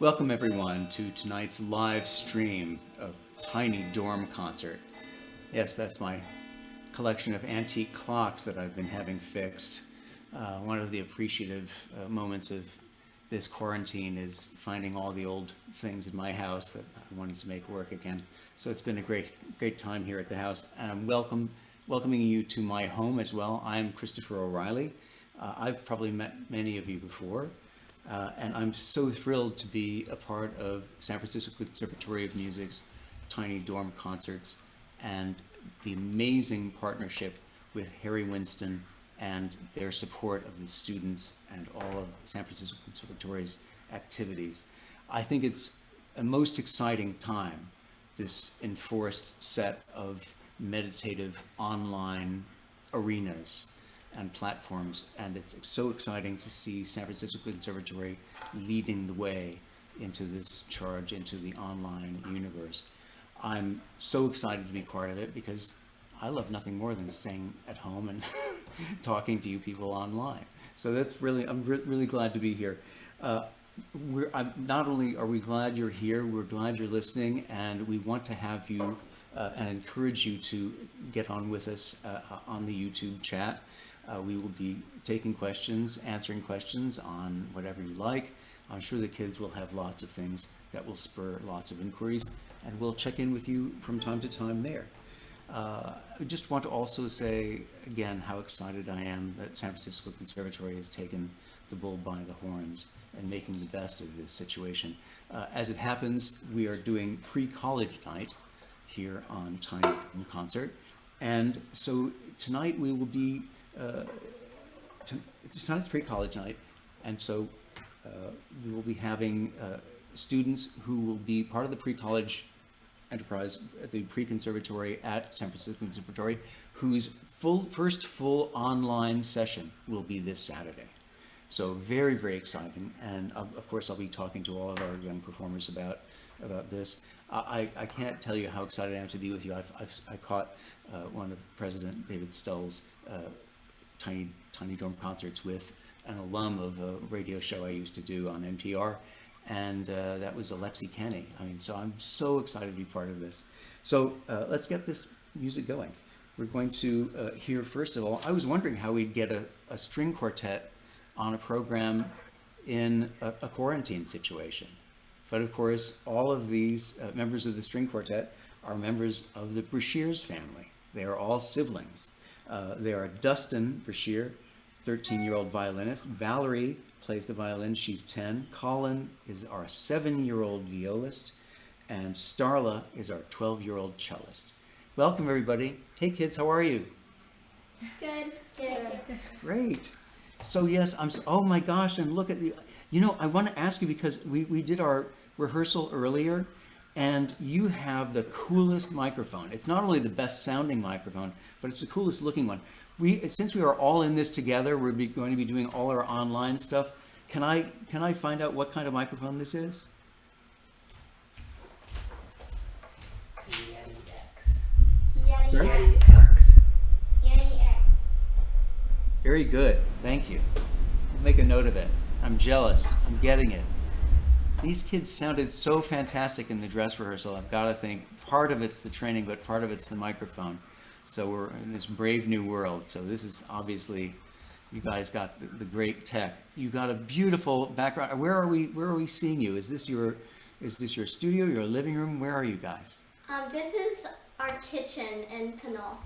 Welcome everyone to tonight's live stream of Tiny Dorm Concert. Yes, that's my collection of antique clocks that I've been having fixed. One of the appreciative moments of this quarantine is finding all the old things in my house that I wanted to make work again. So it's been a great time here at the house, and I'm welcoming you to my home as well. I'm Christopher O'Reilly. I've probably met many of you before. And I'm so thrilled to be a part of San Francisco Conservatory of Music's Tiny Dorm Concerts and the amazing partnership with Harry Winston and their support of the students and all of San Francisco Conservatory's activities. I think it's a most exciting time, this enforced set of meditative online arenas and platforms, and it's so exciting to see San Francisco Conservatory leading the way into this charge into the online universe. I'm so excited to be part of it because I love nothing more than staying at home and talking to you people online. So that's really, I'm really glad to be here. Not only are we glad you're here, we're glad you're listening, and we want to have you and encourage you to get on with us on the YouTube chat. We will be taking questions, answering questions on whatever you like. I'm sure the kids will have lots of things that will spur lots of inquiries, and we'll check in with you from time to time there. I just want to also say again how excited I am that San Francisco Conservatory has taken the bull by the horns and making the best of this situation. As it happens, we are doing pre-college night here on Tiny Dorm Concert, and so tonight we will be tonight's pre-college night, and so we will be having students who will be part of the pre-college enterprise at the pre-conservatory at San Francisco Conservatory, whose first full online session will be this Saturday. So very exciting, and of course I'll be talking to all of our young performers about this. I can't tell you how excited I am to be with you. I caught one of President David Stull's Tiny Dorm Concerts with an alum of a radio show I used to do on NPR, and that was Alexi Kenny. I mean, so I'm so excited to be part of this. So let's get this music going. We're going to hear, first of all, I was wondering how we'd get a string quartet on a program in a quarantine situation. But of course, all of these members of the string quartet are members of the Brashears family. They are all siblings. They are Dustin Brashear, 13-year-old violinist. Valerie plays the violin, she's 10. Colin is our 7-year-old violist. And Starla is our 12-year-old cellist. Welcome, everybody. Hey, kids, how are you? Good. Great. So, yes, oh my gosh, and look at the, you know, I want to ask you because we did our rehearsal earlier, and you have the coolest microphone. It's not only the best sounding microphone, but it's the coolest looking one. Since we are all in this together, we're going to be doing all our online stuff. Can I find out what kind of microphone this is? Yeti X. Sorry? Yeti X. Yeti X. Very good. Thank you. I'll make a note of it. I'm jealous. I'm getting it. These kids sounded so fantastic in the dress rehearsal. I've got to think part of it's the training, but part of it's the microphone. So we're in this brave new world. So this is obviously, you guys got the great tech. You got a beautiful background. Where are we seeing you? Is this your studio, your living room? Where are you guys? This is our kitchen in Pinole.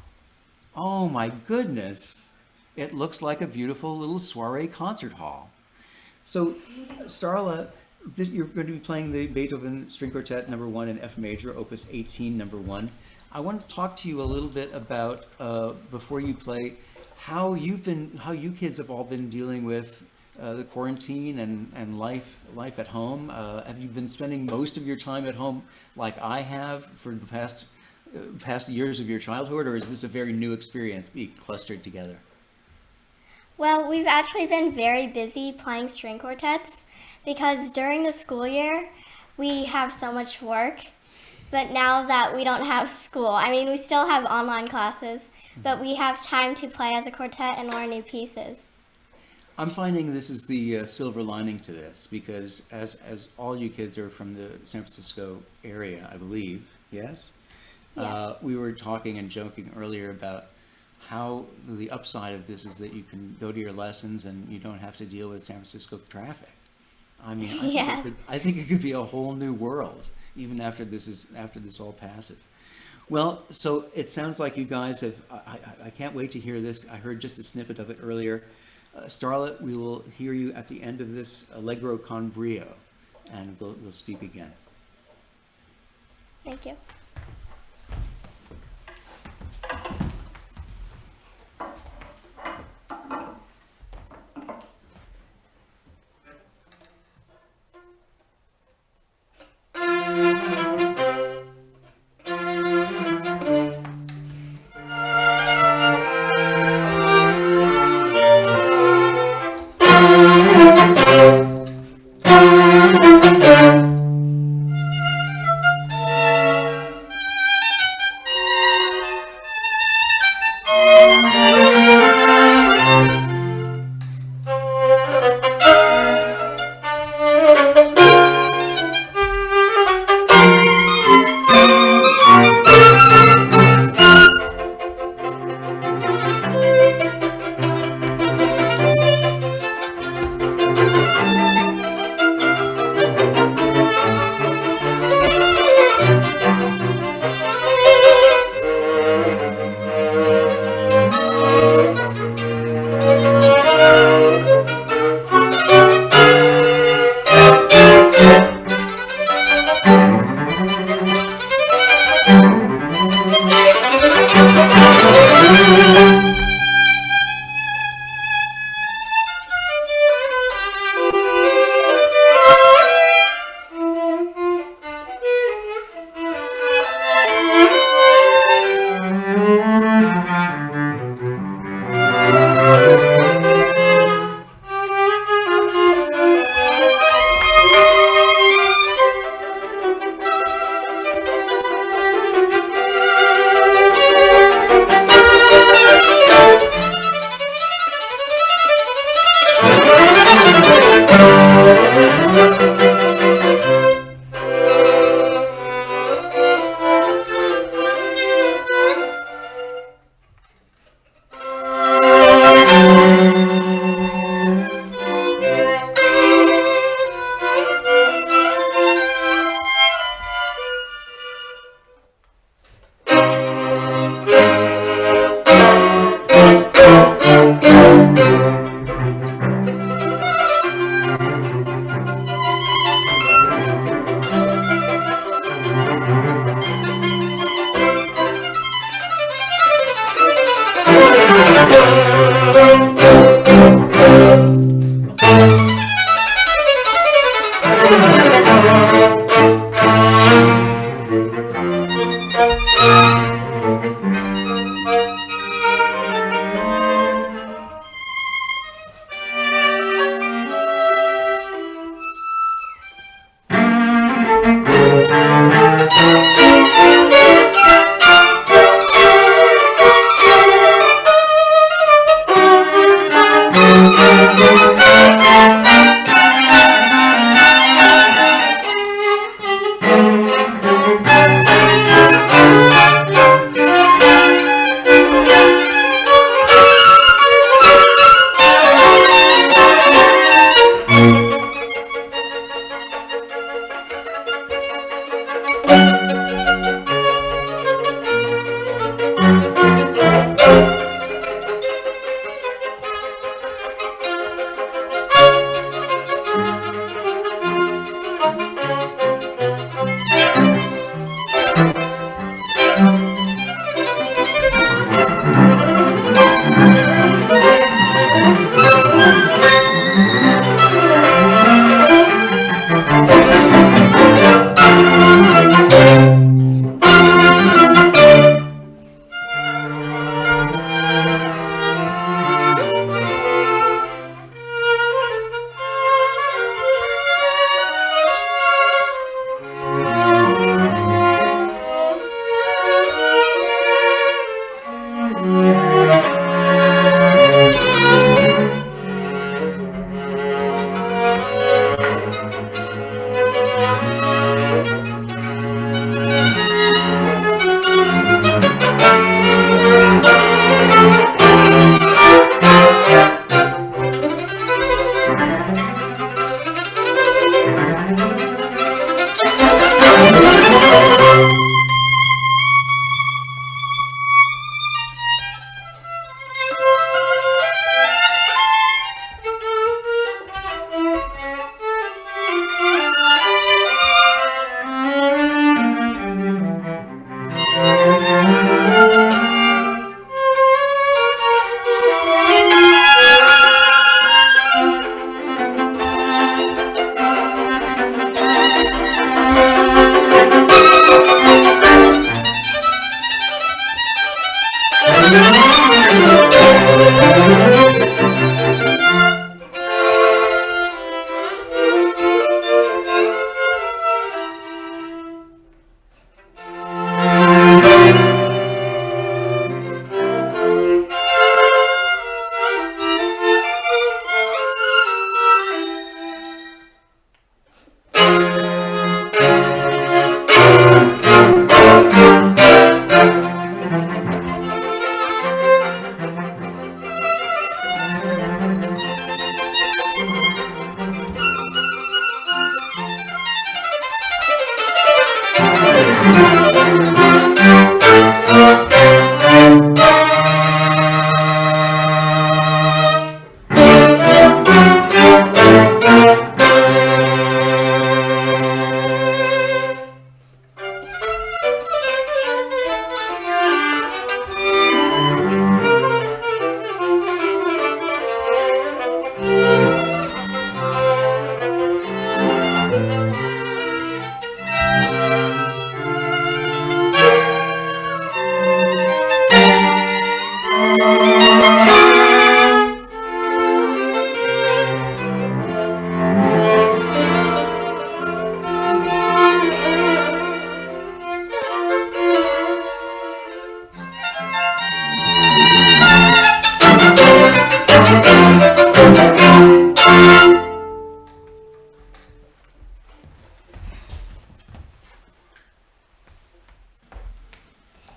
Oh my goodness. It looks like a beautiful little soiree concert hall. So Starla, you're going to be playing the Beethoven String Quartet No. 1 in F major, Opus 18, No. 1. I want to talk to you a little bit about, before you play, how you kids have all been dealing with the quarantine and life at home. Have you been spending most of your time at home like I have for the past years of your childhood, or is this a very new experience being clustered together? Well, we've actually been very busy playing string quartets because during the school year, we have so much work. But now that we don't have school, I mean, we still have online classes, but we have time to play as a quartet and learn new pieces. I'm finding this is the silver lining to this, because as all you kids are from the San Francisco area, I believe, yes? Yes. We were talking and joking earlier about how the upside of this is that you can go to your lessons and you don't have to deal with San Francisco traffic. I mean, Yes. I think it could be a whole new world even after this all passes. Well, so it sounds like you guys have. I can't wait to hear this. I heard just a snippet of it earlier. Starlet, we will hear you at the end of this Allegro con brio, and we'll speak again. Thank you.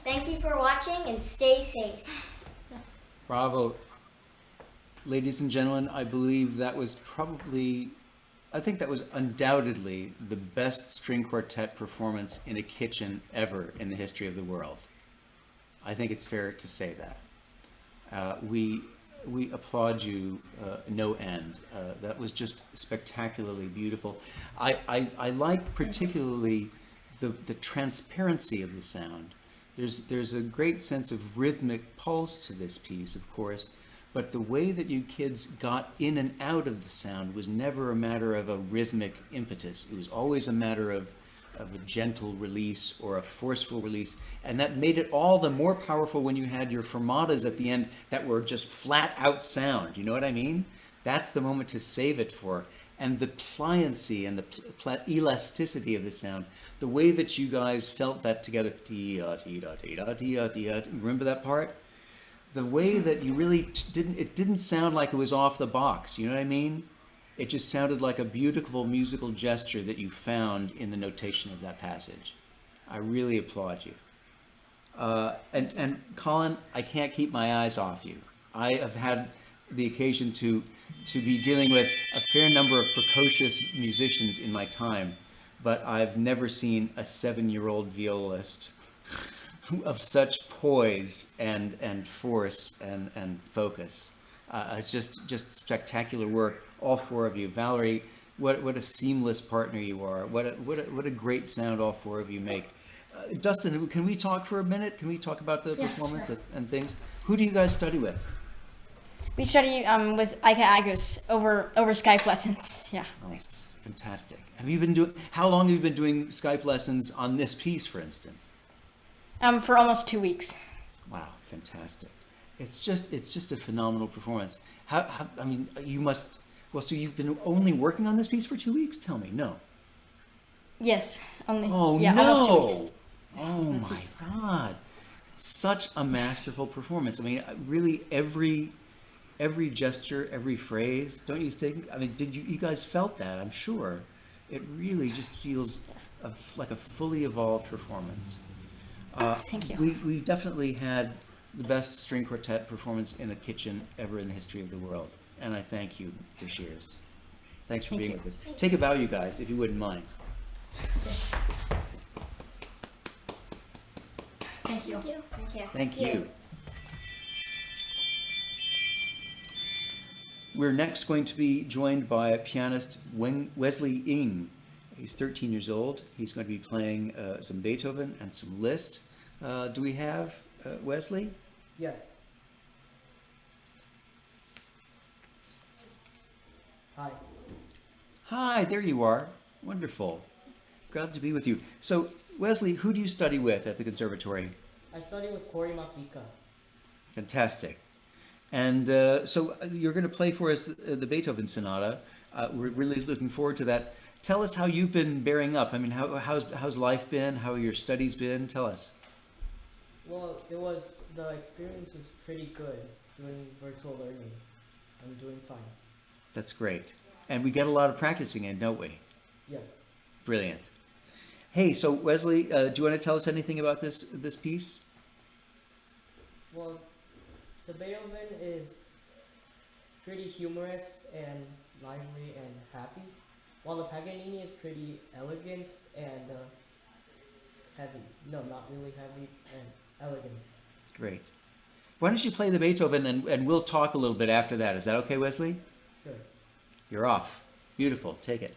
Thank you for watching and stay safe. Bravo. Ladies and gentlemen, I believe that was probably, I think that was undoubtedly the best string quartet performance in a kitchen ever in the history of the world. I think it's fair to say that. We applaud you no end. That was just spectacularly beautiful. I like particularly the transparency of the sound. There's a great sense of rhythmic pulse to this piece, of course, but the way that you kids got in and out of the sound was never a matter of a rhythmic impetus. It was always a matter of a gentle release or a forceful release, and that made it all the more powerful when you had your fermatas at the end that were just flat out sound. You know what I mean? That's the moment to save it for. And the pliancy and the elasticity of the sound, the way that you guys felt that together, remember that part? The way that you really it didn't sound like it was off the box, you know what I mean? It just sounded like a beautiful musical gesture that you found in the notation of that passage. I really applaud you. And Colin, I can't keep my eyes off you. I have had the occasion to be dealing with a fair number of precocious musicians in my time, but I've never seen a 7-year-old violist of such poise and force and focus. It's just spectacular work, all four of you. Valerie, what a seamless partner you are. What a great sound all four of you make. Dustin, can we talk for a minute? Can we talk about the performance sure. and things? Who do you guys study with? We study with Ika Agus over Skype lessons. Yeah. Oh, nice. Fantastic. How long have you been doing Skype lessons on this piece, for instance? For almost 2 weeks. Wow, fantastic. It's just a phenomenal performance. I mean, you must, well, so you've been only working on this piece for 2 weeks? Tell me, no. Yes, only. Oh, yeah, no. almost 2 weeks. Oh my God. Such a masterful performance. I mean, really every gesture, every phrase, don't you think? I mean, you guys felt that, I'm sure. It really just feels like a fully evolved performance. Thank you. We definitely had the best string quartet performance in a kitchen ever in the history of the world. And I thank you, Brashears. Thanks for being with us. Take a bow, you guys, if you wouldn't mind. Thank you. Thank you. We're next going to be joined by pianist Wesley Eng. He's 13 years old. He's going to be playing some Beethoven and some Liszt. Do we have Wesley? Yes. Hi. Hi, there you are. Wonderful. Glad to be with you. So, Wesley, who do you study with at the Conservatory? I study with Corey Makvika. Fantastic. And so you're going to play for us the Beethoven Sonata. We're really looking forward to that. Tell us how you've been bearing up. I mean, how's life been? How have your studies been? Tell us. Well, the experience was pretty good doing virtual learning. I'm doing fine. That's great. And we get a lot of practicing in, don't we? Yes. Brilliant. Hey, so Wesley, do you want to tell us anything about this piece? Well, the Beethoven is pretty humorous and lively and happy, while the Paganini is pretty elegant and heavy. No, not really heavy, and elegant. Great. Why don't you play the Beethoven and we'll talk a little bit after that. Is that okay, Wesley? Sure. You're off. Beautiful. Take it.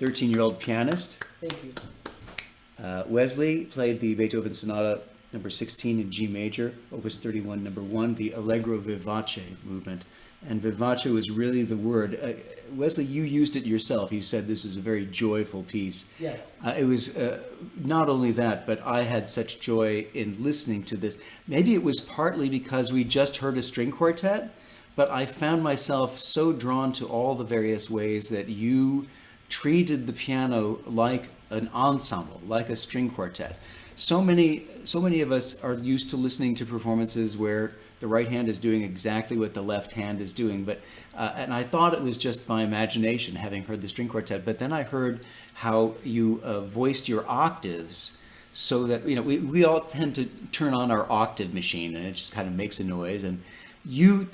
13-year-old pianist. Thank you. Wesley played the Beethoven Sonata number 16 in G major, Opus 31, number 1, the Allegro Vivace movement. And vivace was really the word. Wesley, you used it yourself. You said this is a very joyful piece. Yes. It was not only that, but I had such joy in listening to this. Maybe it was partly because we just heard a string quartet, but I found myself so drawn to all the various ways that you treated the piano like an ensemble, like a string quartet. So many of us are used to listening to performances where the right hand is doing exactly what the left hand is doing, but and I thought it was just my imagination having heard the string quartet, but then I heard how you voiced your octaves so that, you know, we all tend to turn on our octave machine and it just kind of makes a noise, and you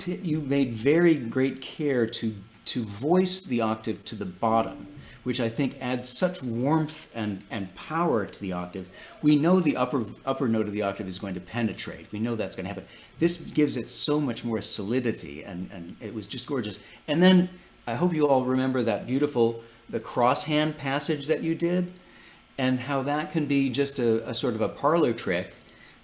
made very great care to voice the octave to the bottom, which I think adds such warmth and power to the octave. We know the upper note of the octave is going to penetrate. We know that's going to happen. This gives it so much more solidity, and it was just gorgeous. And then I hope you all remember that beautiful, the crosshand passage that you did, and how that can be just a sort of a parlor trick,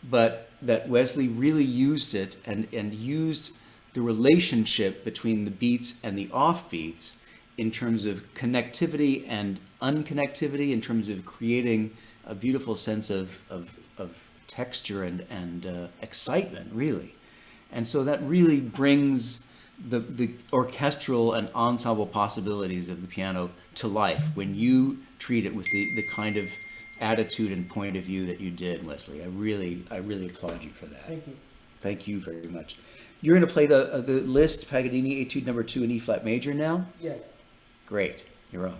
but that Wesley really used it and used the relationship between the beats and the offbeats in terms of connectivity and unconnectivity, in terms of creating a beautiful sense of texture and excitement, really. And so that really brings the orchestral and ensemble possibilities of the piano to life when you treat it with the kind of attitude and point of view that you did, Wesley. I really applaud you for that. Thank you. Thank you very much. You're going to play the Liszt Paganini Etude number 2 in E flat major now? Yes. Great. You're on.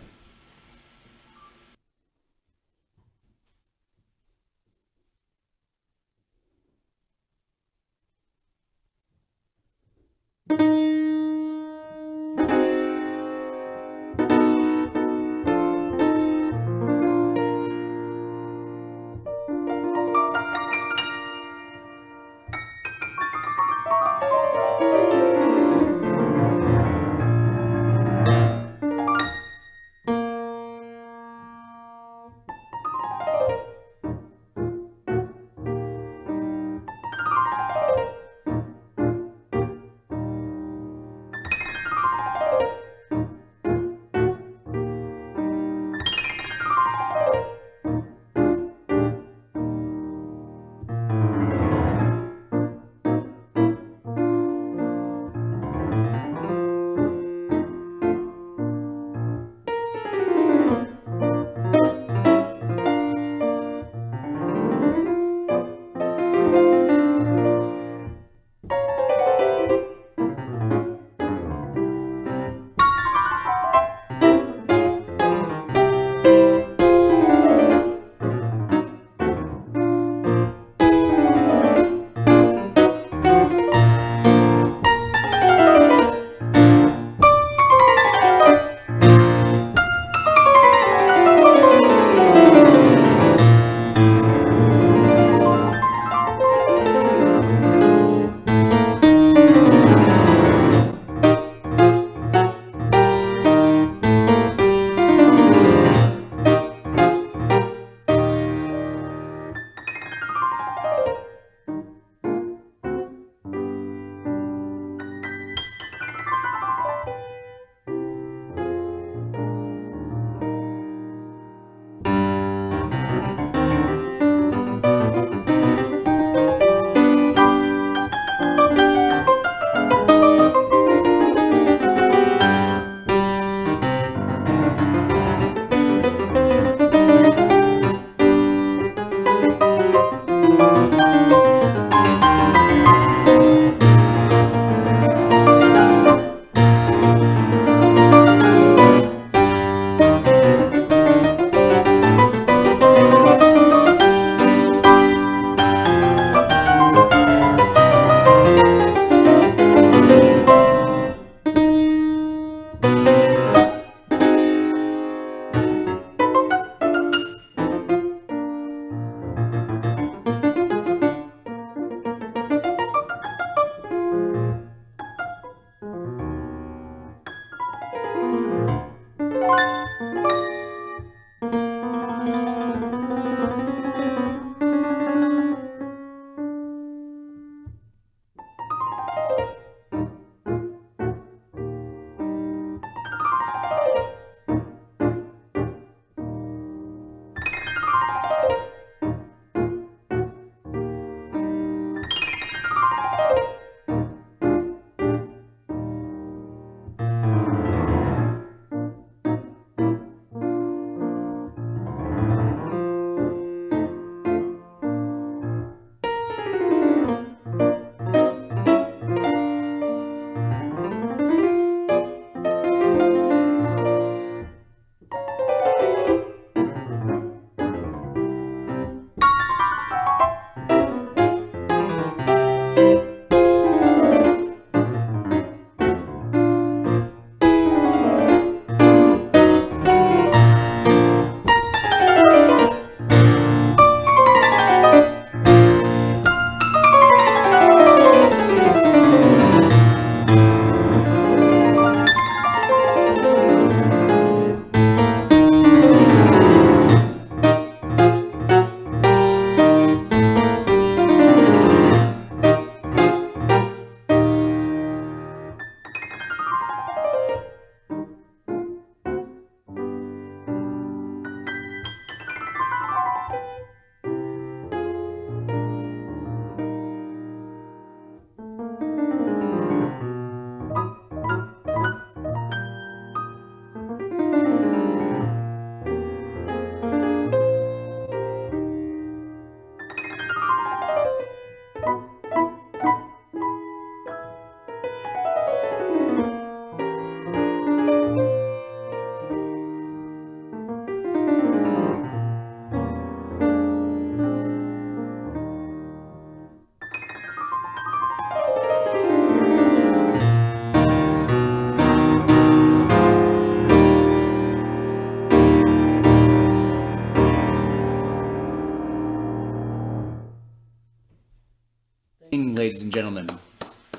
ladies and gentlemen,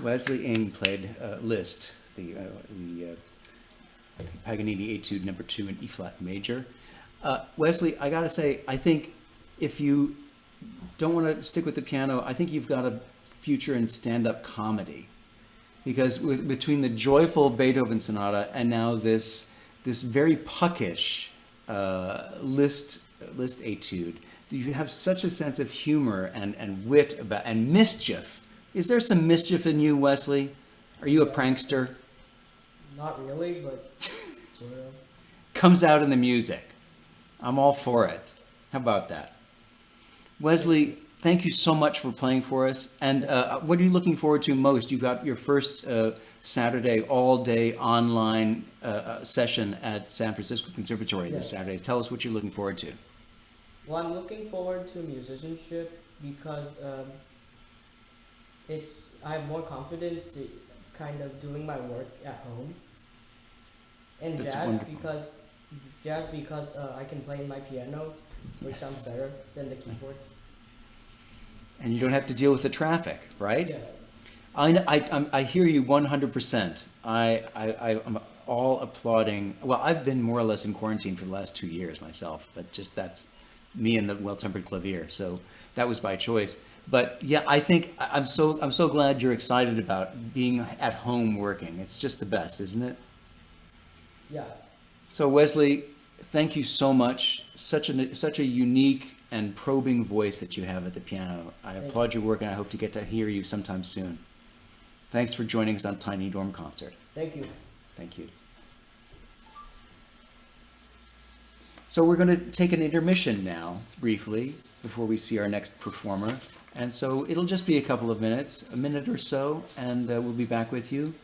Wesley Eng played Liszt, the Paganini Etude Number 2 in E-flat major. Wesley, I gotta say, I think if you don't want to stick with the piano, I think you've got a future in stand-up comedy, because between the joyful Beethoven sonata and now this very puckish Liszt Etude, you have such a sense of humor and wit about and mischief. Is there some mischief in you, Wesley? Are you a prankster? Not really, but sort of. Comes out in the music. I'm all for it. How about that? Wesley, thank you so much for playing for us. And what are you looking forward to most? You've got your first Saturday all-day online session at San Francisco Conservatory this Saturday. Tell us what you're looking forward to. Well, I'm looking forward to musicianship because I have more confidence kind of doing my work at home. And That's jazz wonderful. because I can play my piano, which sounds better than the keyboards. And you don't have to deal with the traffic, right? Yes. I hear you 100%. I'm all applauding. Well, I've been more or less in quarantine for the last 2 years myself, but just that's me and the well-tempered clavier. So that was by choice. But yeah, I think I'm so glad you're excited about being at home working. It's just the best, isn't it? Yeah. So Wesley, thank you so much. Such a unique and probing voice that you have at the piano. I applaud your work, and I hope to get to hear you sometime soon. Thanks for joining us on Tiny Dorm Concert. Thank you. Thank you. So we're going to take an intermission now, briefly, before we see our next performer. And so it'll just be a couple of minutes, a minute or so, and we'll be back with you.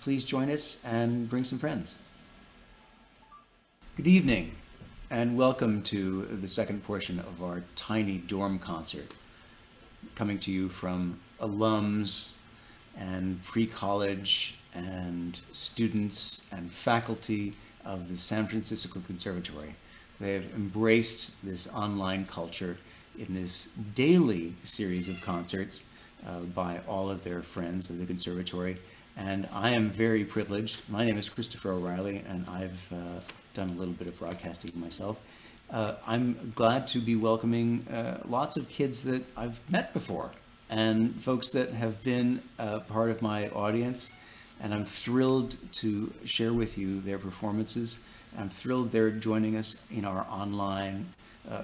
Please join us and bring some friends. Good evening, and welcome to the second portion of our Tiny Dorm Concert, coming to you from alums and pre-college and students and faculty of the San Francisco Conservatory. They have embraced this online culture in this daily series of concerts by all of their friends of the Conservatory. And I am very privileged. My name is Christopher O'Reilly, and I've done a little bit of broadcasting myself. I'm glad to be welcoming lots of kids that I've met before and folks that have been part of my audience. And I'm thrilled to share with you their performances. I'm thrilled they're joining us in our online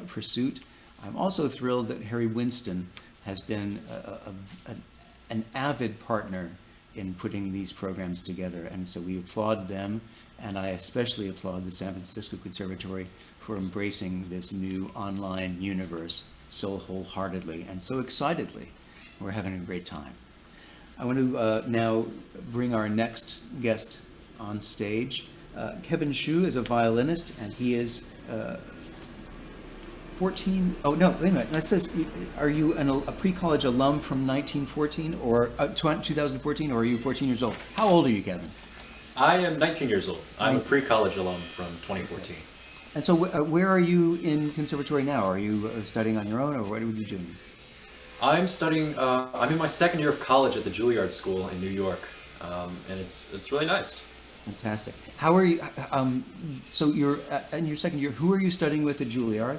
pursuit. I'm also thrilled that Harry Winston has been an avid partner in putting these programs together. And so we applaud them, and I especially applaud the San Francisco Conservatory for embracing this new online universe so wholeheartedly and so excitedly. We're having a great time. I want to now bring our next guest on stage. Kevin Shu is a violinist, and he is 14. Oh no, wait a minute. That says, are you a pre-college alum from 1914 or 2014, or are you 14 years old? How old are you, Kevin? I am 19 years old. I'm a pre-college alum from 2014. And so, where are you in conservatory now? Are you studying on your own, or what are you doing? I'm studying. I'm in my second year of college at the Juilliard School in New York, and it's really nice. Fantastic. How are you? So you're in your second year. Who are you studying with at Juilliard?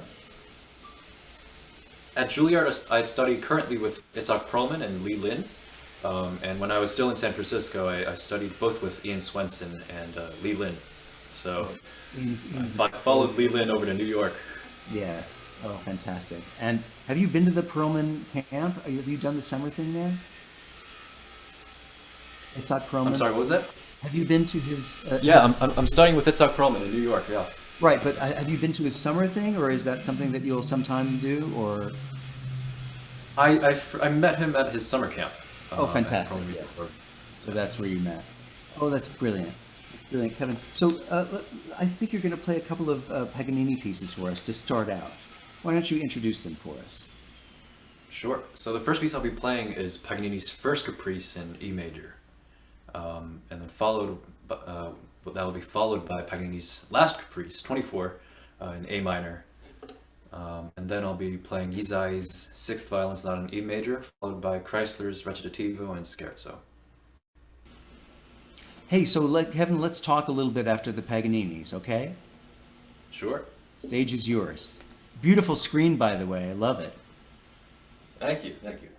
At Juilliard, I study currently with Itzhak Perlman and Lee Lin. And when I was still in San Francisco, I studied both with Ian Swenson and Lee Lin. So I followed Lee Lin over to New York. Yes. Oh, fantastic. And have you been to the Perlman camp? Have you done the summer thing there? Itzhak Perlman? I'm sorry, what was that? Have you been to his... Yeah, I'm studying with Itzhak Perlman in New York, yeah. Right, but have you been to his summer thing, or is that something that you'll sometime do, or...? I met him at his summer camp. Oh, fantastic, yes. So that's where you met. Oh, that's brilliant. Brilliant, Kevin. So I think you're going to play a couple of Paganini pieces for us to start out. Why don't you introduce them for us? Sure. So the first piece I'll be playing is Paganini's First Caprice in E major. And then that will be followed by Paganini's Last Caprice, 24, in A minor, And then I'll be playing Isai's Sixth Violin Sonata in E major, followed by Chrysler's Recitativo and Scherzo. Hey, so Kevin, let's talk a little bit after the Paganinis, okay? Sure. Stage is yours. Beautiful screen, by the way. I love it. Thank you, thank you.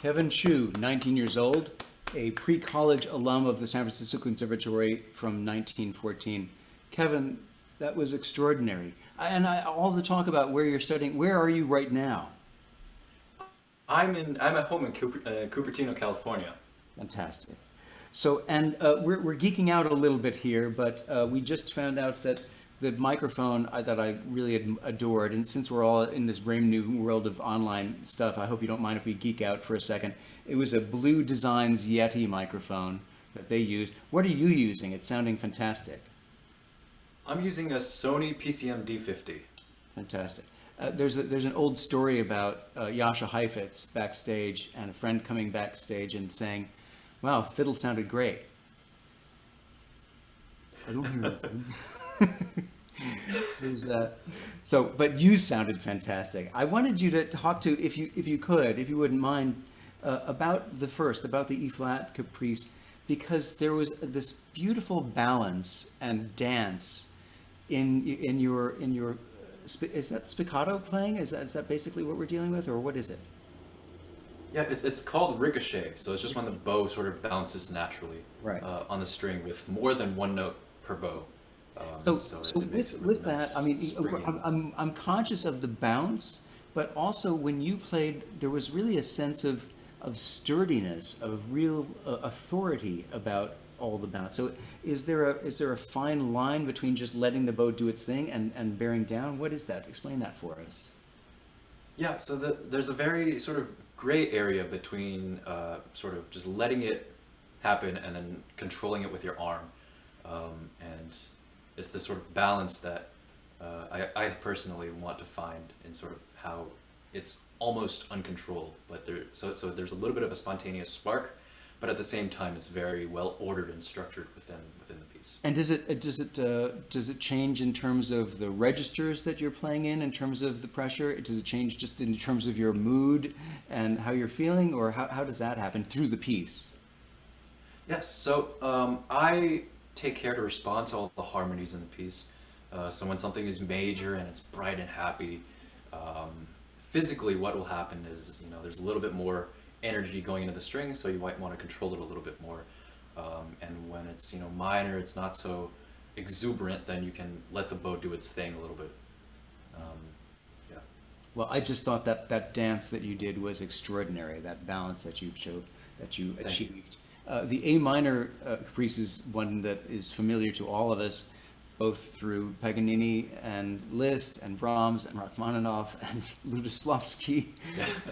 Kevin Shu, 19 years old, a pre-college alum of the San Francisco Conservatory from 1914. Kevin, that was extraordinary. All the talk about where you're studying, where are you right now? I'm at home in Cupertino, California. Fantastic. So, and we're geeking out a little bit here, but we just found out that the microphone that I really adored, and since we're all in this brand new world of online stuff, I hope you don't mind if we geek out for a second. It was a Blue Designs Yeti microphone that they used. What are you using? It's sounding fantastic. I'm using a Sony PCM D50. Fantastic. There's an old story about Jascha Heifetz backstage and a friend coming backstage and saying, "Wow, fiddle sounded great." I don't hear anything. So, but you sounded fantastic. I wanted you to talk to, if you wouldn't mind, about the E flat Caprice, because there was this beautiful balance and dance in your is that spiccato playing? Is that basically what we're dealing with, or what is it? Yeah, it's called ricochet. So it's just when the bow sort of bounces naturally Right. On the string with more than one note per bow. So it makes it with really that, nice, I mean, springy. I'm conscious of the bounce, but also when you played, there was really a sense of sturdiness, of real authority about all the bounce. So is there a fine line between just letting the bow do its thing and bearing down? What is that? Explain that for us. Yeah, so there's a very sort of gray area between sort of just letting it happen and then controlling it with your arm. And it's this sort of balance that I personally want to find in sort of how it's almost uncontrolled, but so there's a little bit of a spontaneous spark, but at the same time it's very well ordered and structured within the piece. And does it change in terms of the registers that you're playing in terms of the pressure? Does it change just in terms of your mood and how you're feeling, or how does that happen through the piece? Yes, so I take care to respond to all the harmonies in the piece. So when something is major and it's bright and happy, physically what will happen is, there's a little bit more energy going into the string, so you might want to control it a little bit more. And when it's, minor, it's not so exuberant, then you can let the bow do its thing a little bit. Yeah. Well, I just thought that dance that you did was extraordinary, that balance that you showed, that you achieved. The A minor caprice is one that is familiar to all of us, both through Paganini and Liszt and Brahms and Rachmaninoff and Lutoslawski.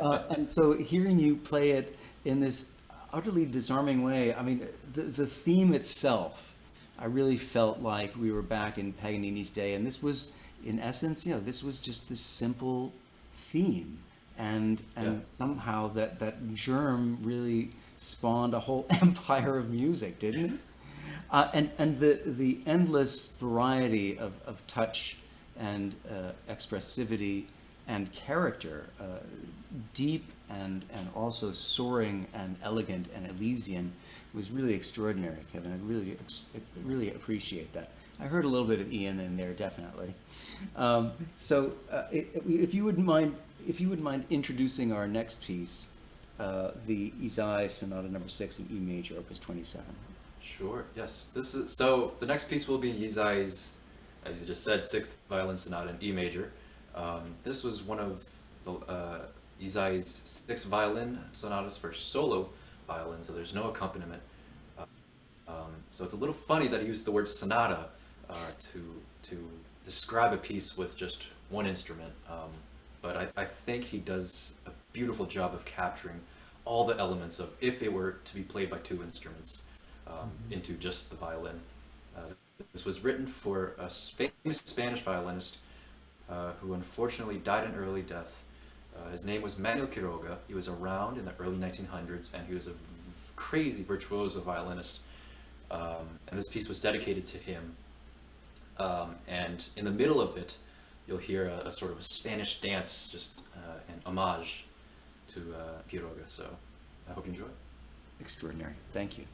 And so hearing you play it in this utterly disarming way, I mean, the theme itself, I really felt like we were back in Paganini's day. And this was, in essence, this was just this simple theme. And somehow that germ really spawned a whole empire of music, didn't it? And the endless variety of touch and expressivity and character, deep and also soaring and elegant and Elysian, was really extraordinary, Kevin. I really appreciate that. I heard a little bit of Ian in there, definitely. If you wouldn't mind introducing our next piece, the Isai Sonata Number 6 in E major, Opus 27. Sure. Yes. So the next piece will be Isai's, as you just said, Sixth Violin Sonata in E major. This was one of the Isai's 6 violin sonatas for solo violin, so there's no accompaniment. So it's a little funny that he used the word sonata to describe a piece with just one instrument. But I think he does a beautiful job of capturing all the elements of if it were to be played by 2 instruments into just the violin. This was written for a famous Spanish violinist who unfortunately died an early death. His name was Manuel Quiroga. He was around in the early 1900s, and he was a crazy virtuoso violinist. And this piece was dedicated to him. And in the middle of it, you'll hear a sort of a Spanish dance, just an homage to Quiroga. So I hope you enjoy it. Extraordinary. Thank you.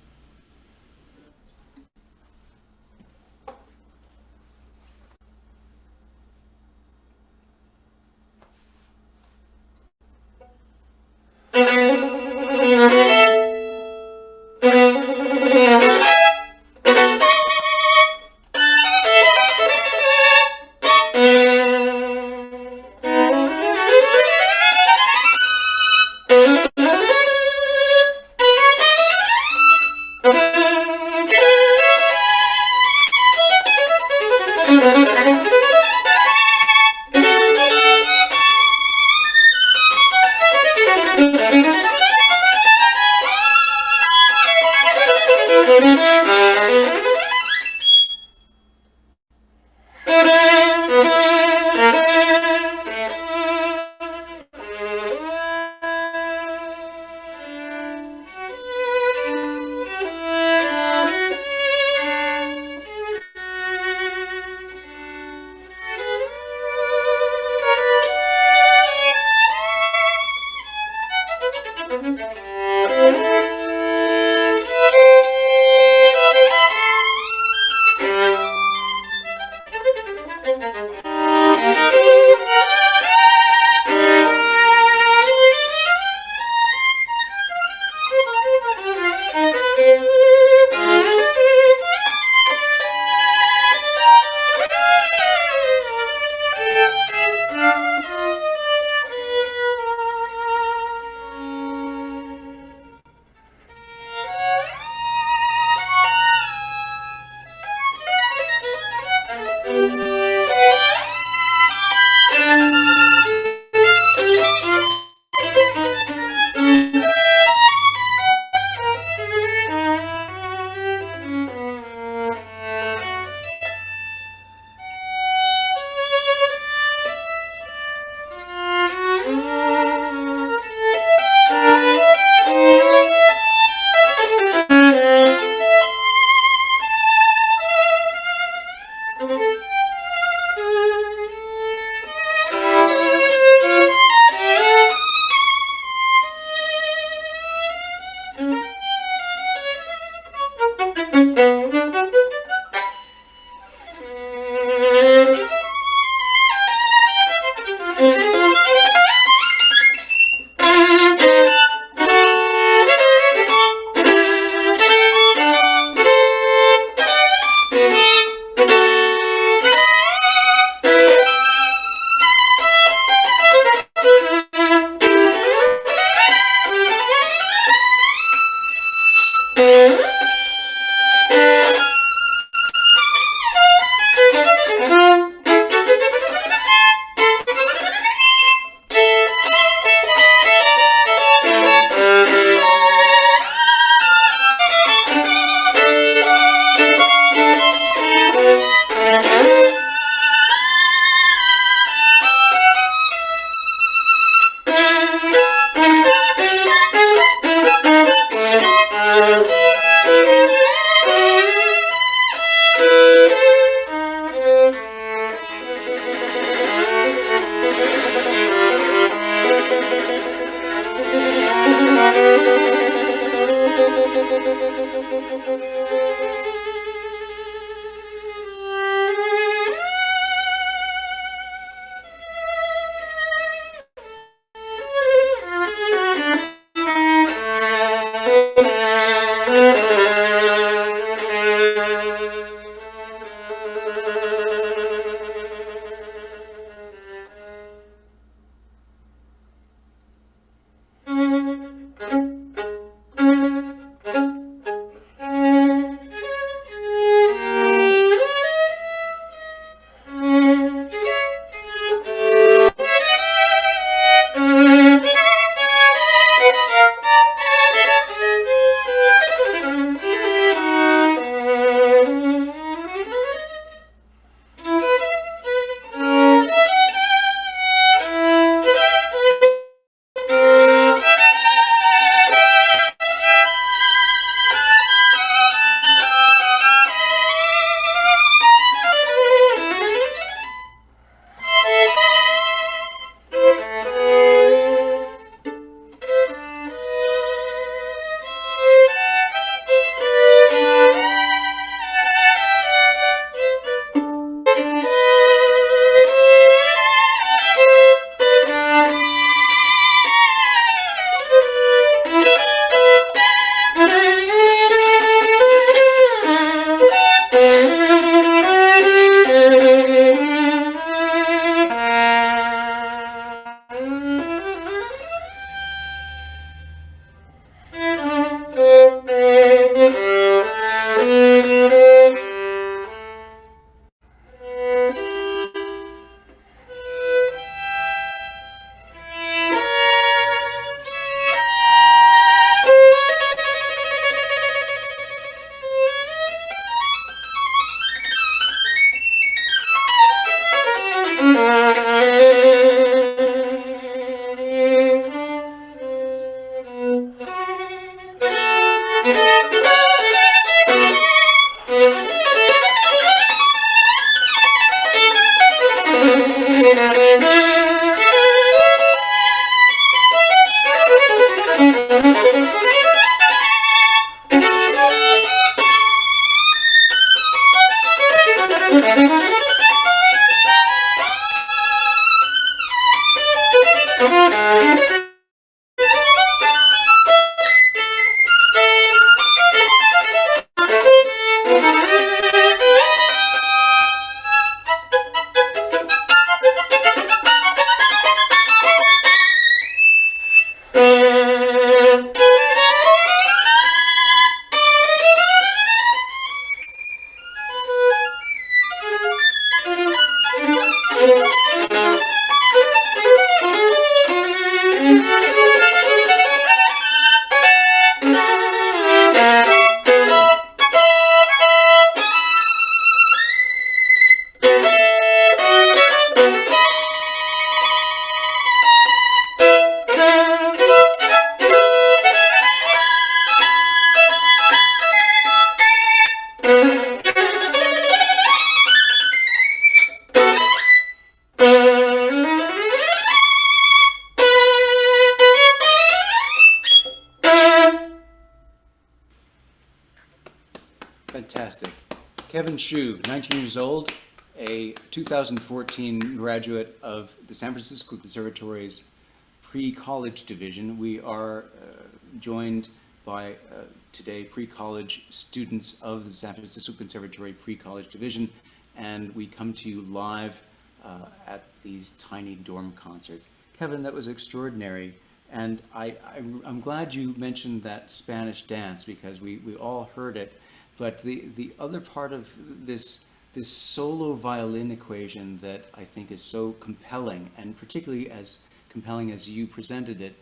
Fantastic. Kevin Shu, 19 years old, a 2014 graduate of the San Francisco Conservatory's pre-college division. We are joined by today pre-college students of the San Francisco Conservatory pre-college division, and we come to you live at these tiny dorm concerts. Kevin, that was extraordinary, and I'm glad you mentioned that Spanish dance, because we all heard it. But the other part of this solo violin equation that I think is so compelling, and particularly as compelling as you presented it,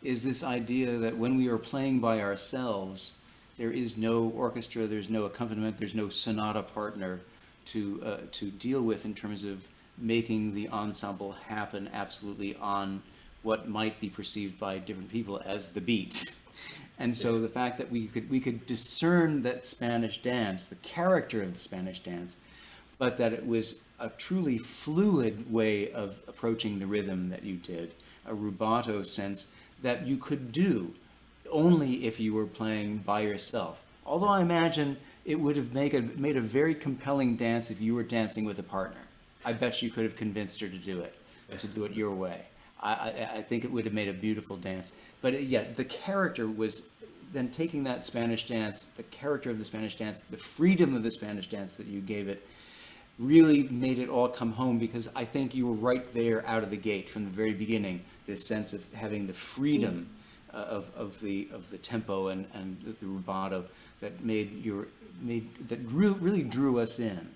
is this idea that when we are playing by ourselves, there is no orchestra, there's no accompaniment, there's no sonata partner to deal with in terms of making the ensemble happen absolutely on what might be perceived by different people as the beat. And so the fact that we could discern that Spanish dance, the character of the Spanish dance, but that it was a truly fluid way of approaching the rhythm that you did, a rubato sense that you could do only if you were playing by yourself. Although I imagine it would have made a very compelling dance if you were dancing with a partner. I bet you could have convinced her to do it your way. I think it would have made a beautiful dance. But yeah, the character was then taking that Spanish dance, the character of the Spanish dance, the freedom of the Spanish dance that you gave it, really made it all come home, because I think you were right there out of the gate from the very beginning. This sense of having the freedom of the tempo and the rubato that really drew us in.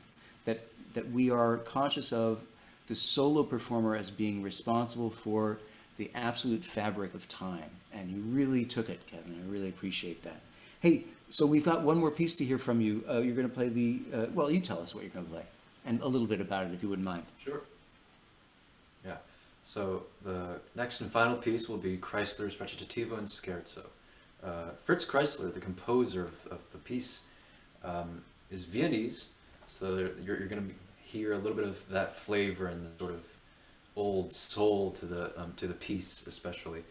That we are conscious of the solo performer as being responsible for the absolute fabric of time. And you really took it, Kevin. I really appreciate that. Hey, so we've got one more piece to hear from you. You're going to play the, well, you tell us what you're going to play, and a little bit about it if you wouldn't mind. Sure. Yeah. So the next and final piece will be Kreisler's Recitativo and Scherzo. Fritz Kreisler, the composer of the piece, is Viennese, so you're going to hear a little bit of that flavor and the sort of old soul to the piece, especially.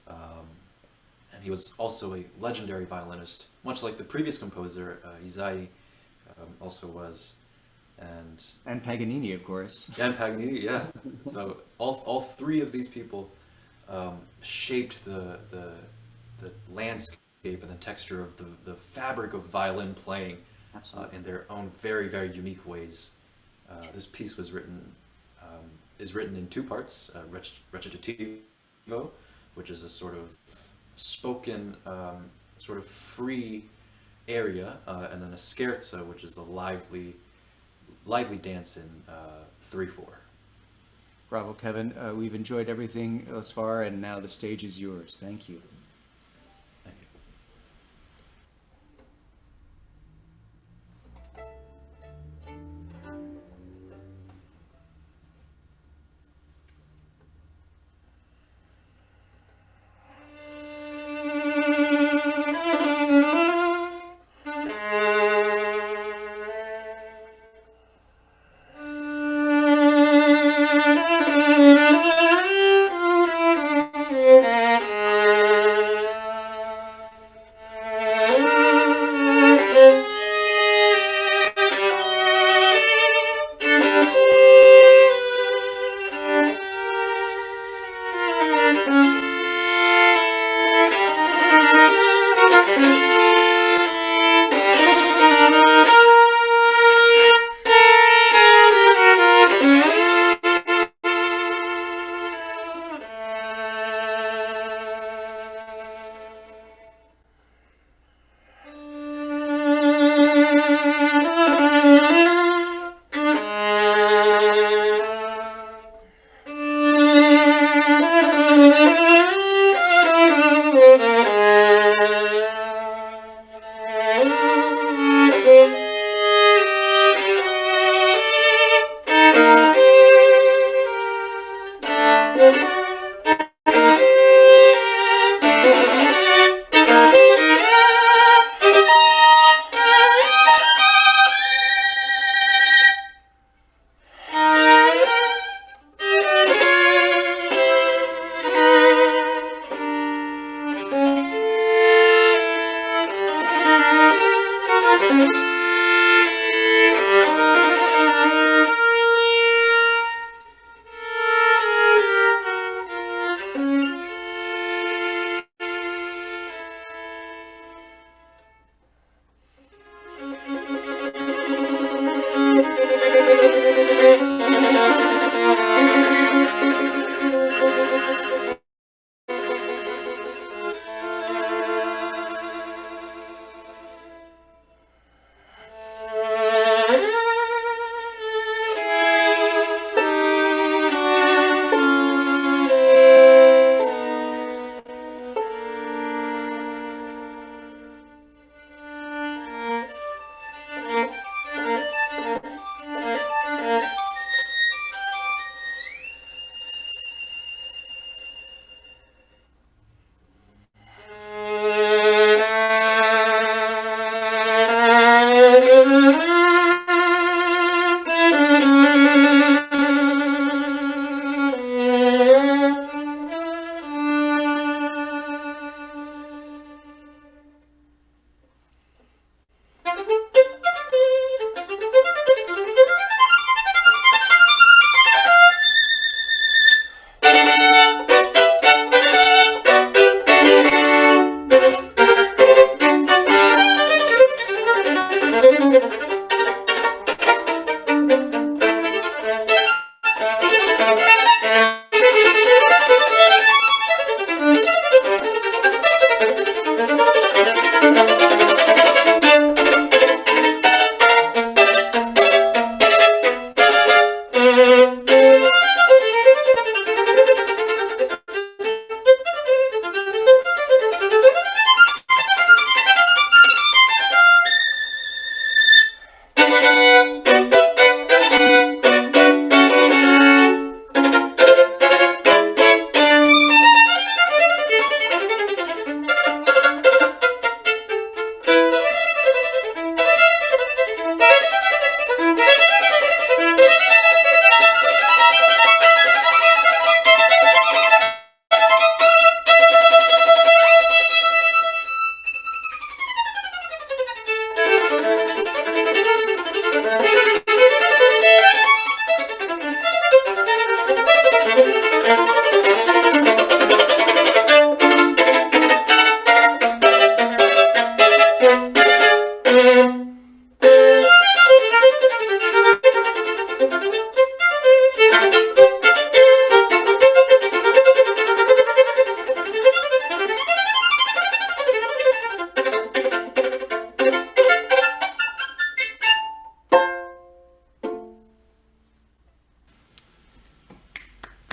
And he was also a legendary violinist, much like the previous composer, Isai, also was. And Paganini, of course. And Paganini, yeah. So all three of these people shaped the landscape and the texture of the fabric of violin playing in their own very, very unique ways. This piece was is written in two parts: recitativo, which is a sort of spoken, sort of free area, and then a scherzo, which is a lively dance in 3/4. Bravo, Kevin. We've enjoyed everything thus far, and now the stage is yours. Thank you. Thank you.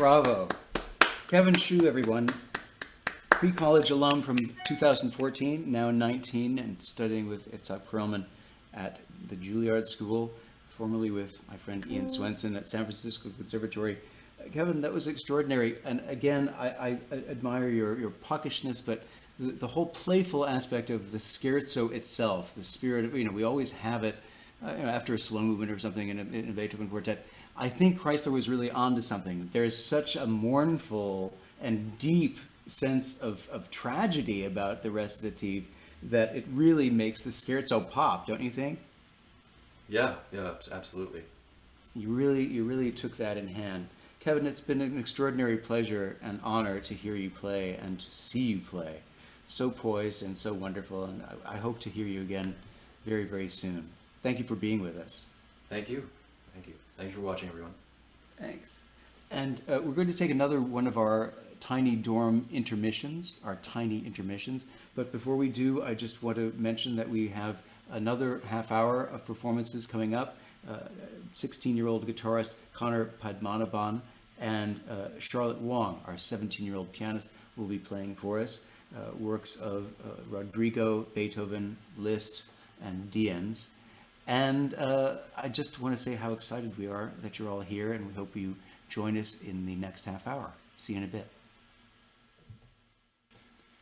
Bravo. Kevin Shu, everyone. Pre-college alum from 2014, now 19, and studying with Itzhak Perlman at the Juilliard School, formerly with my friend Ian Swenson at San Francisco Conservatory. Kevin, that was extraordinary. And again, I admire your puckishness, but the whole playful aspect of the scherzo itself, the spirit of, we always have it after a slow movement or something in a Beethoven quartet. I think Chrysler was really onto something. There's such a mournful and deep sense of tragedy about the recitative that it really makes the scherzo pop, don't you think? Yeah, absolutely. You really took that in hand. Kevin, it's been an extraordinary pleasure and honor to hear you play and to see you play. So poised and so wonderful, and I hope to hear you again very, very soon. Thank you for being with us. Thank you. Thanks for watching, everyone. Thanks. And we're going to take another one of our tiny dorm intermissions, But before we do, I just want to mention that we have another half hour of performances coming up. 16-year-old guitarist Connor Padmanaban and Charlotte Wong, our 17-year-old pianist, will be playing for us works of Rodrigo, Beethoven, Liszt, and Diez. And I just want to say how excited we are that you're all here, and we hope you join us in the next half hour. See you in a bit.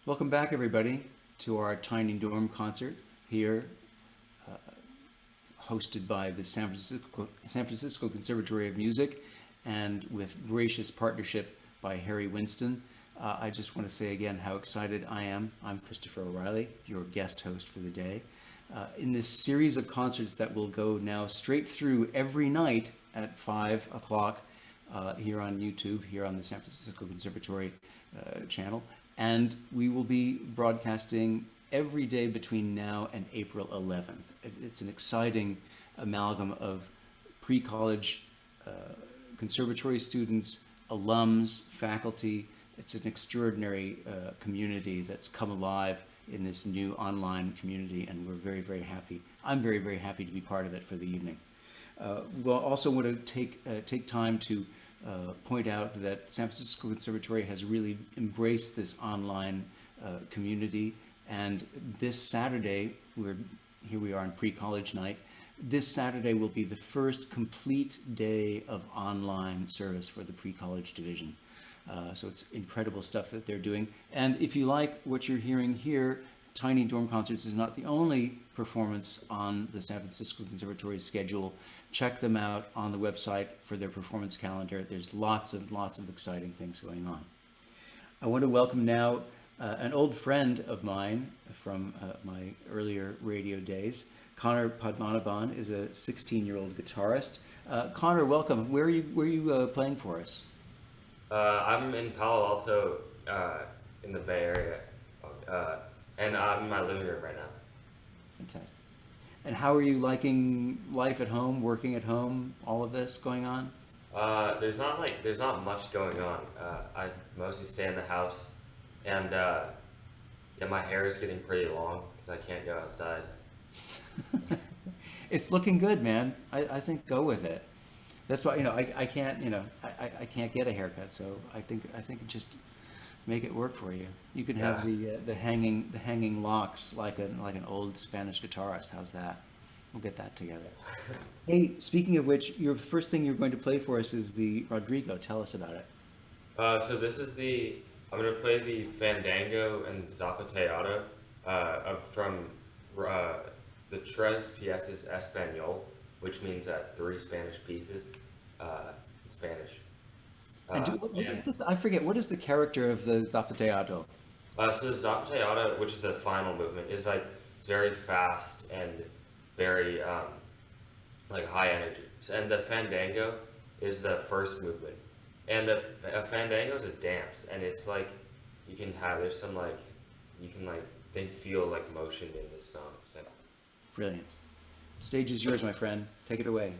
Welcome back, everybody, to our Tiny Dorm concert here, hosted by the San Francisco Conservatory of Music, and with gracious partnership by Harry Winston. I just want to say again how excited I am. I'm Christopher O'Reilly, your guest host for the day. In this series of concerts that will go now straight through every night at 5 o'clock here on YouTube, here on the San Francisco Conservatory channel. And we will be broadcasting every day between now and April 11th. It's an exciting amalgam of pre-college conservatory students, alums, faculty. It's an extraordinary community that's come alive in this new online community, and we're very, very happy. I'm very, very happy to be part of it for the evening. We'll also want to take time to point out that San Francisco Conservatory has really embraced this online community, and this Saturday, here we are on pre-college night. This Saturday will be the first complete day of online service for the pre-college division. So it's incredible stuff that they're doing. And if you like what you're hearing here, Tiny Dorm Concerts is not the only performance on the San Francisco Conservatory schedule. Check them out on the website for their performance calendar. There's lots of exciting things going on. I want to welcome now an old friend of mine from my earlier radio days. Connor Padmanaban is a 16-year-old guitarist. Connor, welcome. Where are you playing for us? I'm in Palo Alto, in the Bay Area, and I'm in my living room right now. Fantastic. And how are you liking life at home, working at home, all of this going on? There's not much going on. I mostly stay in the house, and yeah, my hair is getting pretty long because I can't go outside. It's looking good, man. I think go with it. That's why, I can't, I can't get a haircut, so I think just make it work for you. You can have the hanging locks like an old Spanish guitarist. How's that? We'll get that together. Hey, speaking of which, your first thing you're going to play for us is the Rodrigo. Tell us about it. So this is I'm gonna play the Fandango and Zapateado from the Tres Piezas Español, which means 3 Spanish pieces in Spanish. I forget, what is the character of the Zapateado? So the Zapateado, which is the final movement, is it's very fast and very like high energy. And the Fandango is the first movement. And a Fandango is a dance, and it's like you can feel like motion in this song. So. Brilliant. Stage is yours, my friend. Take it away.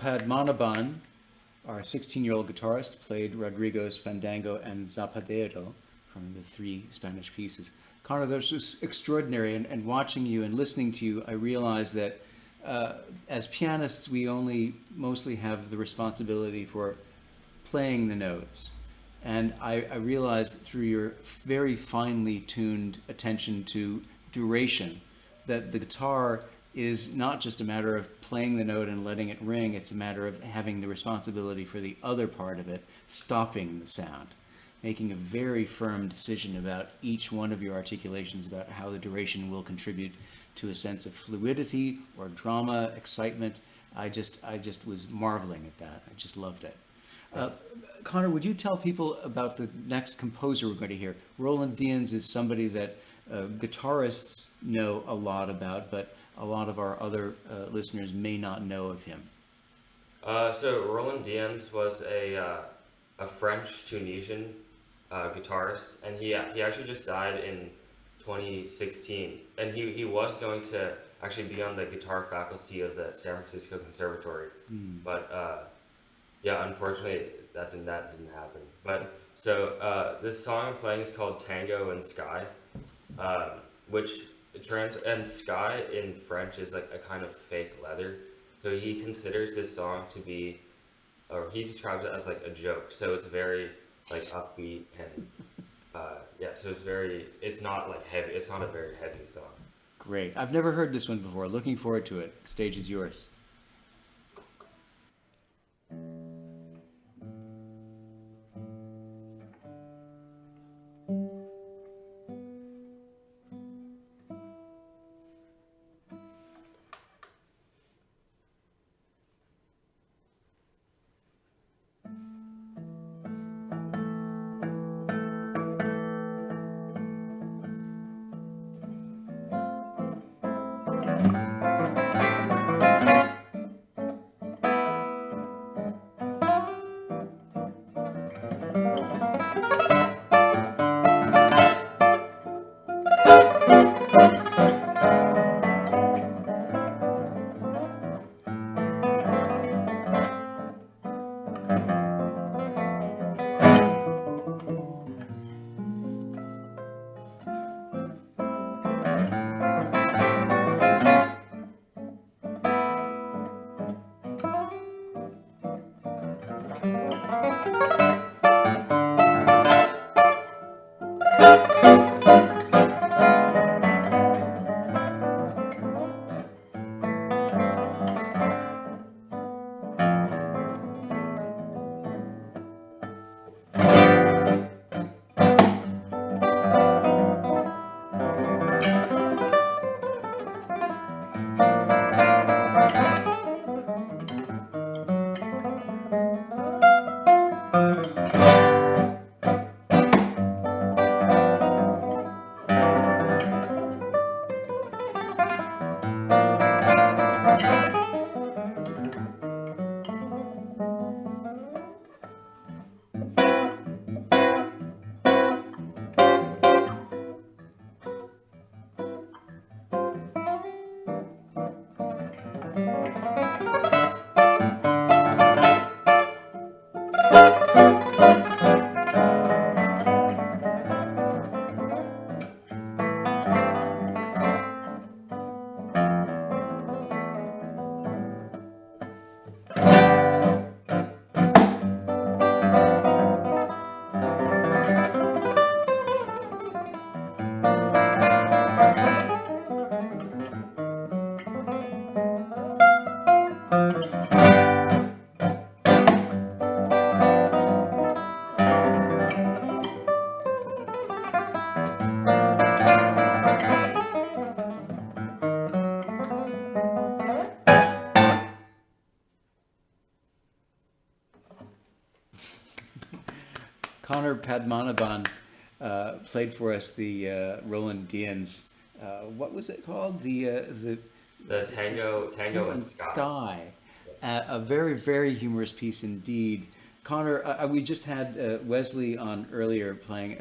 Padmanaban, our 16-year-old guitarist, played Rodrigo's Fandango and Zapadero from the 3 Spanish pieces. Connor, that's just extraordinary, and watching you and listening to you, I realized that as pianists, we only mostly have the responsibility for playing the notes. And I realized through your very finely tuned attention to duration that the guitar is not just a matter of playing the note and letting it ring, it's a matter of having the responsibility for the other part of it, stopping the sound, making a very firm decision about each one of your articulations, about how the duration will contribute to a sense of fluidity or drama, excitement. I just was marveling at that. I just loved it. Connor, would you tell people about the next composer we're going to hear? Roland Dienz is somebody that guitarists know a lot about, but a lot of our other listeners may not know of him. So Roland Dienz was a French-Tunisian guitarist, and he actually just died in 2016. And he was going to actually be on the guitar faculty of the San Francisco Conservatory, but yeah, unfortunately that didn't happen. But so this song I'm playing is called Tango in Sky, which and sky in French is like a kind of fake leather. So he considers this song to be, or he describes it as like a joke. So it's very like upbeat and yeah. So it's not like heavy. It's not a very heavy song. Great. I've never heard this one before. Looking forward to it. The stage is yours. Connor Padmanaban played for us the Roland Dienz. What was it called? The Tango in Sky. A very, very humorous piece indeed. Connor, we just had Wesley on earlier playing,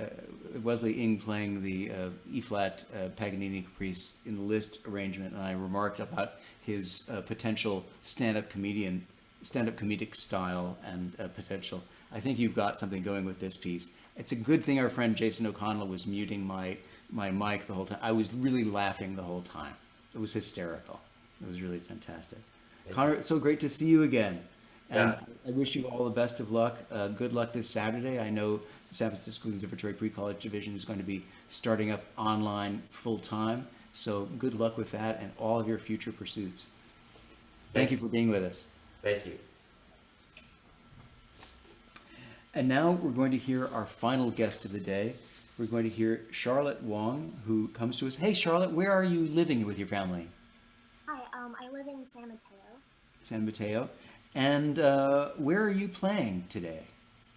Wesley Eng playing the E-flat Paganini Caprice in the Liszt arrangement, and I remarked about his potential stand-up comedian stand-up comedic style and potential. I think you've got something going with this piece. It's a good thing our friend Jason O'Connell was muting my mic the whole time. I was really laughing the whole time. It was hysterical. It was really fantastic. Connor, it's so great to see you again. And I wish you all the best of luck. Good luck this Saturday. I know the San Francisco Conservatory Pre-College Division is going to be starting up online full-time. So good luck with that and all of your future pursuits. Thank you for being with us. Thank you. And now we're going to hear our final guest of the day. We're going to hear Charlotte Wong, who comes to us. Hey, Charlotte, where are you living with your family? Hi, I live in San Mateo. San Mateo. And where are you playing today?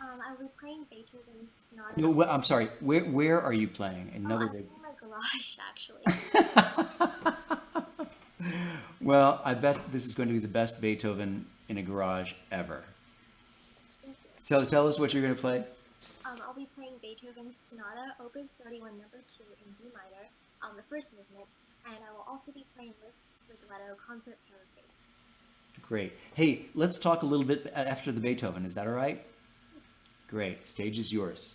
I'll be playing Beethoven's Sonata. No, I'm sorry. Where are you playing? In other I'm words. in my garage, actually. Well, I bet this is going to be the best Beethoven in a garage ever. Thank you. So tell us what you're going to play. I'll be playing Beethoven's Sonata, Opus 31, Number 2 in D minor, the first movement, and I will also be playing Liszt's Rigoletto Concert Paraphrase. Great. Hey, let's talk a little bit after the Beethoven. Is that all right? Great. Stage is yours.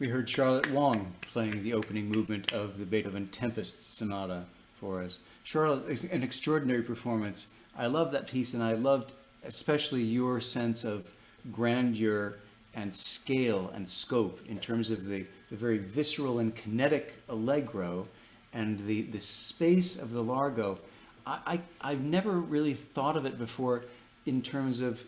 We heard Charlotte Wong playing the opening movement of the Beethoven Tempest Sonata for us. Charlotte, an extraordinary performance. I love that piece, and I loved especially your sense of grandeur and scale and scope in terms of the very visceral and kinetic allegro and the space of the largo. I've never really thought of it before in terms of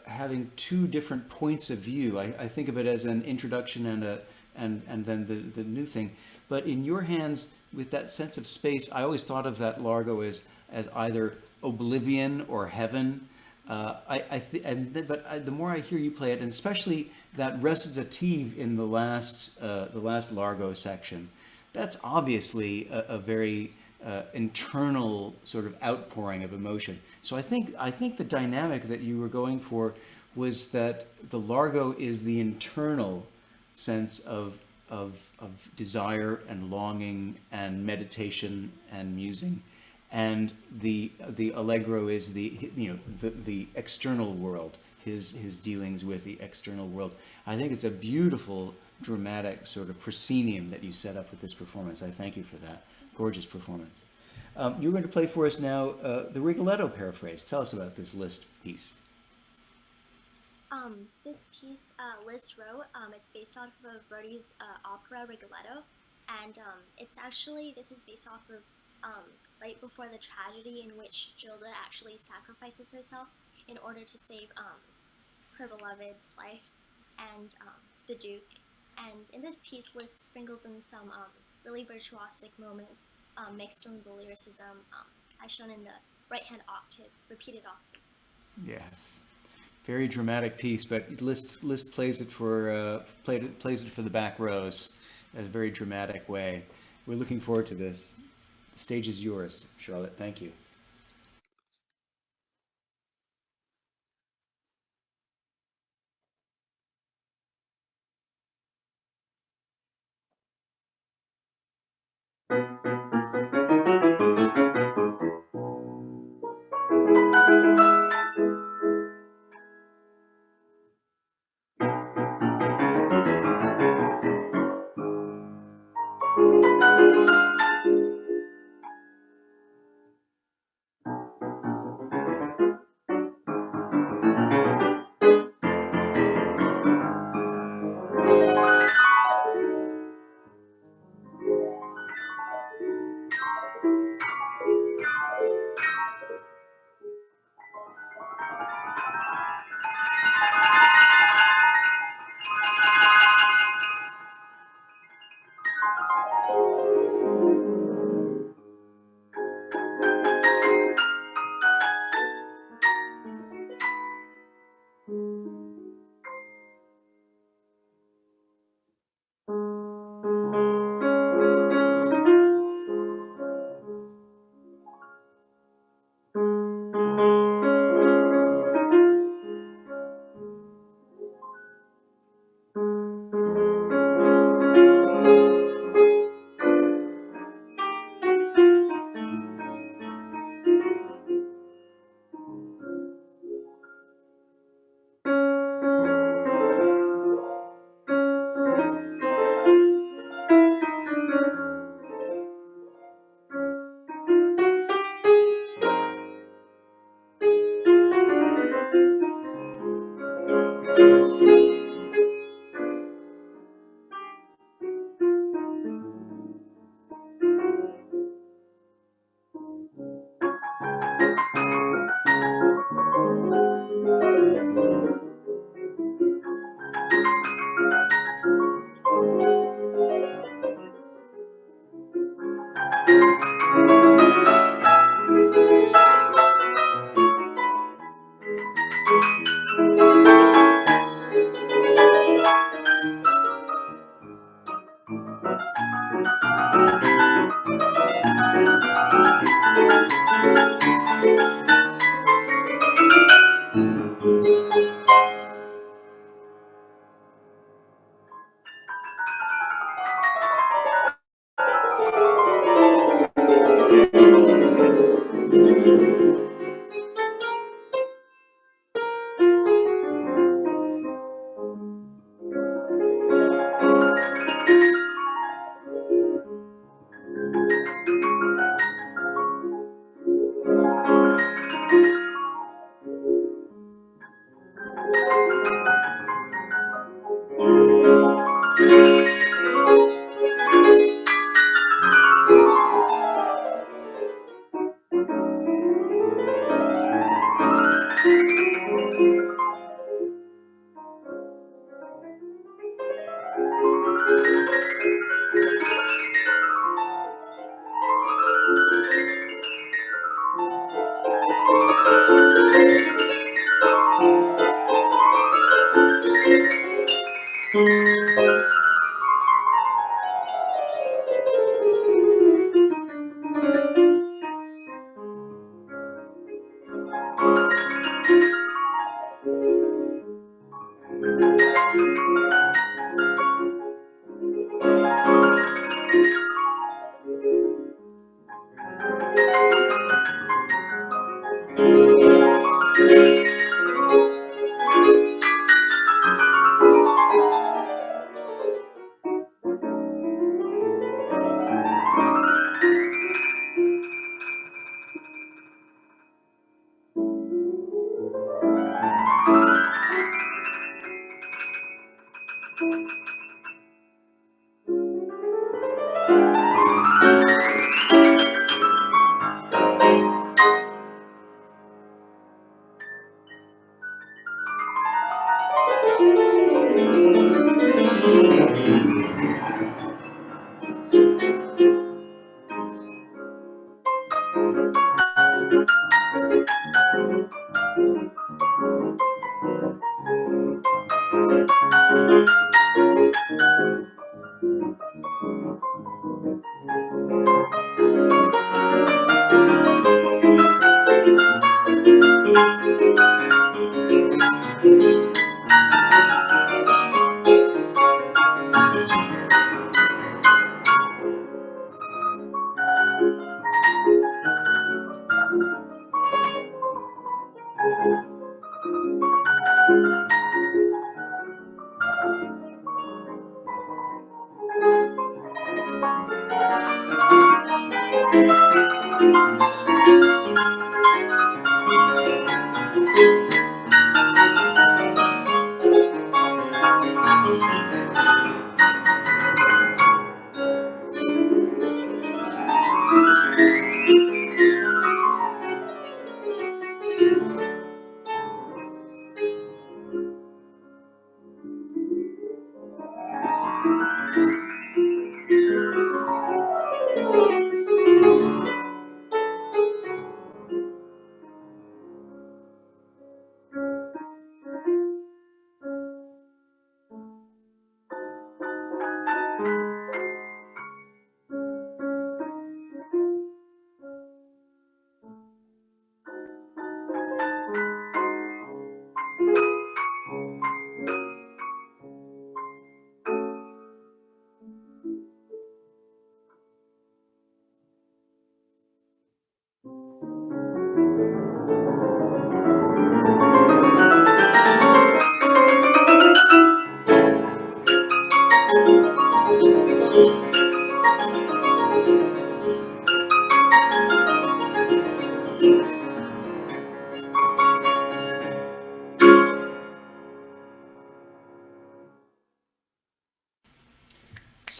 having two different points of view. I think of it as an introduction and then the new thing. But in your hands, with that sense of space, I always thought of that largo as either oblivion or heaven. But the more I hear you play it, and especially that recitative in the last largo section, that's obviously a very internal sort of outpouring of emotion. So I think the dynamic that you were going for was that the largo is the internal sense of desire and longing and meditation and musing, and the allegro is the external world, his dealings with the external world. I think it's a beautiful dramatic sort of proscenium that you set up with this performance. I thank you for that gorgeous performance. You're going to play for us now the Rigoletto paraphrase. Tell us about this Liszt piece. This piece Liszt wrote, it's based off of Verdi's opera Rigoletto, and this is based off of right before the tragedy in which Gilda actually sacrifices herself in order to save her beloved's life and the Duke. And in this piece, Liszt sprinkles in some really virtuosic moments mixed with the lyricism as shown in the right-hand octaves, repeated octaves. Yes. Very dramatic piece, but Liszt plays it for the back rows in a very dramatic way. We're looking forward to this. The stage is yours, Charlotte. Thank you.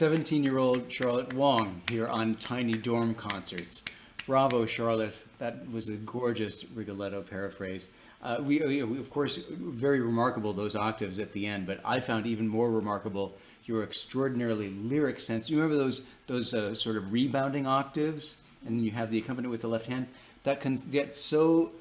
"17-year-old Charlotte Wong here on Tiny Dorm Concerts." Bravo, Charlotte. That was a gorgeous Rigoletto paraphrase. We, of course, very remarkable, those octaves at the end, but I found even more remarkable your extraordinarily lyric sense. You remember those sort of rebounding octaves, and you have the accompaniment with the left hand? That can get so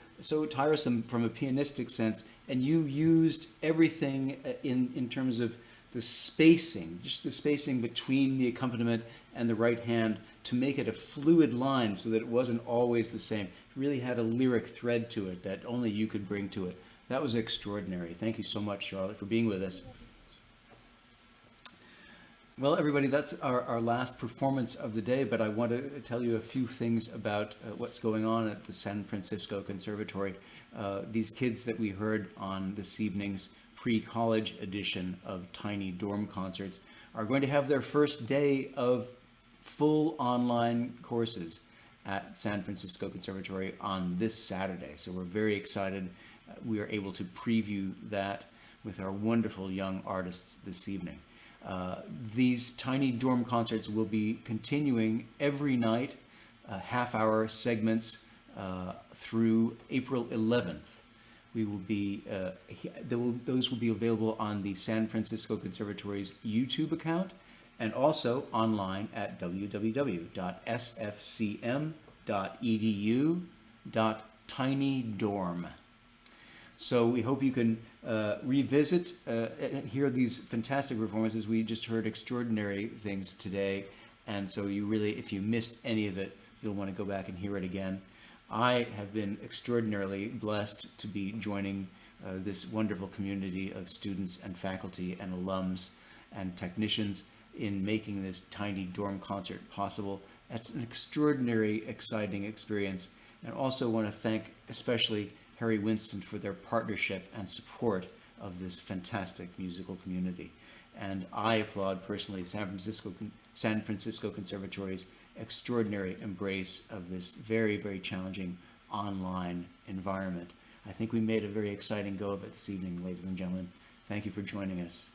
tiresome from a pianistic sense, and you used everything in terms of the spacing, just the spacing between the accompaniment and the right hand to make it a fluid line so that it wasn't always the same. It really had a lyric thread to it that only you could bring to it. That was extraordinary. Thank you so much, Charlotte, for being with us. Well, everybody, that's our last performance of the day, but I want to tell you a few things about what's going on at the San Francisco Conservatory. These kids that we heard on this evening's pre-college edition of Tiny Dorm Concerts are going to have their first day of full online courses at San Francisco Conservatory on this Saturday. So we're very excited. We are able to preview that with our wonderful young artists this evening. These Tiny Dorm Concerts will be continuing every night, half-hour segments through April 11th. We will be, those will be available on the San Francisco Conservatory's YouTube account and also online at www.sfcm.edu/tinydorm. So we hope you can revisit, hear these fantastic performances. We just heard extraordinary things today. And so you really, if you missed any of it, you'll want to go back and hear it again. I have been extraordinarily blessed to be joining this wonderful community of students and faculty and alums and technicians in making this Tiny Dorm Concert possible. It's an extraordinary, exciting experience. And I also want to thank especially Harry Winston for their partnership and support of this fantastic musical community. And I applaud personally San Francisco Conservatory's extraordinary embrace of this very, very challenging online environment. I think we made a very exciting go of it this evening, ladies and gentlemen. Thank you for joining us.